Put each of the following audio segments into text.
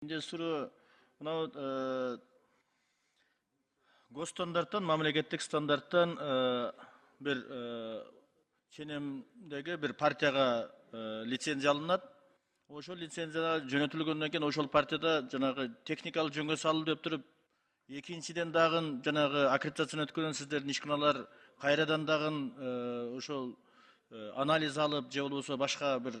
Surу mынау госстандарттан, мамлекеттик стандарттан bir ченемдеги bir партияга лицензия алынат. Ошол лицензия жөнөтүлгөндөн кийин ошол партияда жанагы техникалык жөнгө салуу деп туруп, экинчиден дагы жанагы аккредитацияны өткөргөн сиздердин ишканалар кайрадан дагы ошол анализ алып, же болбосо башка bir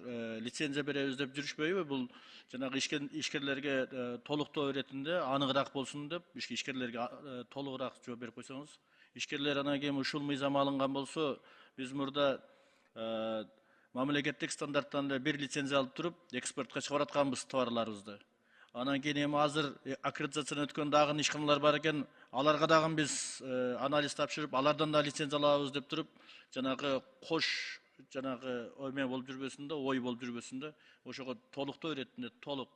лицензия беребиз деп жүрүшпөйбү? Бул жанагы ишкерлерге толуктоо иретинде аныгыраак болсун деп, ишкерлерге толугураак жооп берип койсоңуз. Ишкерлер анан кийин ушул мыйзам алынган болсо, биз мурда мамлекеттик стандарттан бир лицензия алып туруп, экспортко чыгарып атканбыз товарларыбызды. Анан кийин эми азыр аккредитацияны өткөн дагы ишканалар бар экен, аларга дагы биз анализ тапшырып, алардан да лицензия алабыз деп туруп, жанагы кош жанагы эме болуп жүрбөсүн да, ой болуп жүрбөсүн да, ошого толуктоо иретинде толук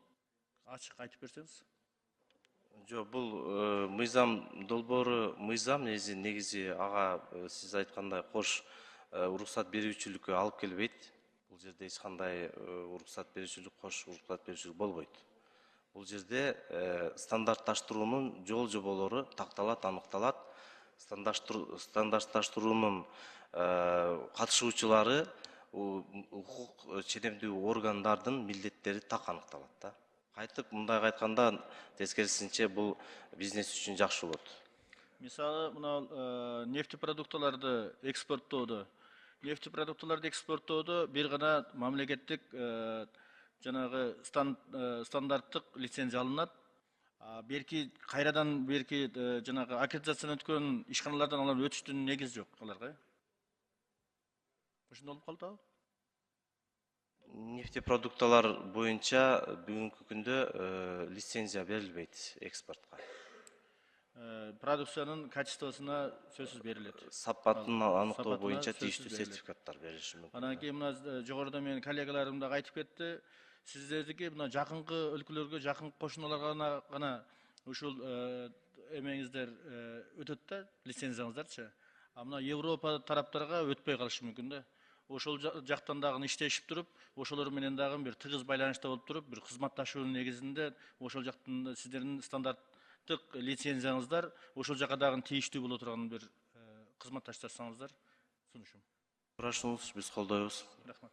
ачык айтып берсеңиз. Жок, бул мыйзам долбоору мыйзам негизи ага сиз айткандай кош уруксат берүүчүлүккө алып келбейт. Бул жерде эч кандай уруксат берүүчүлүк, кош уруксат берүүчүлүк болбойт. Бул жерде стандартташтыруунун жол жоболору такталат, аныкталат. Стандартташтыруунун катышуучулары укук ченемдүү органдардын милдеттери так аныкталат да. Кайтып мындайга айтканда, тескерисинче бул бизнес үчүн жакшы болот. Мисалы, мына нефтепродукталарды экспорттоодо бир гана мамлекеттик жанагы стандарттык лицензия алынат. Кайрадан берки жанагы аккредитацияны өткөн ишканалардан алар өтүштүн негизи жок аларга. Ошондой болуп калдыбы? Нефтепродукталар боюнча бүгүнкү күндө лицензия берилбейт экспортко. Продукциянын качествосуна сөзсүз берилет. Сапатын аныктоо боюнча тийиштүү сертификаттар берилиши мүмкүн. Анан кийин мына жогоруда менин коллегаларым да айтып кетти. Сиздердики мына жакынкы өлкөлөргө, жакынкы кошуналарга гана ушул эмеңиздер өтөт да, лицензияңыздарчы. Мына Европа тараптарга өтпөй калышы мүмкүн да. Ошол жактан дагы иштешип туруп, ошолор менен дагы бир тыгыз байланышта болуп туруп, бир кызматташуунун негизинде ошол жактан сиздердин стандарттык лицензияңыздар ошол жака дагы тийиштүү боло турган бир кызматташтырсаңыздар сунушум. Сурашыңыз, биз колдойбуз. Рахмат.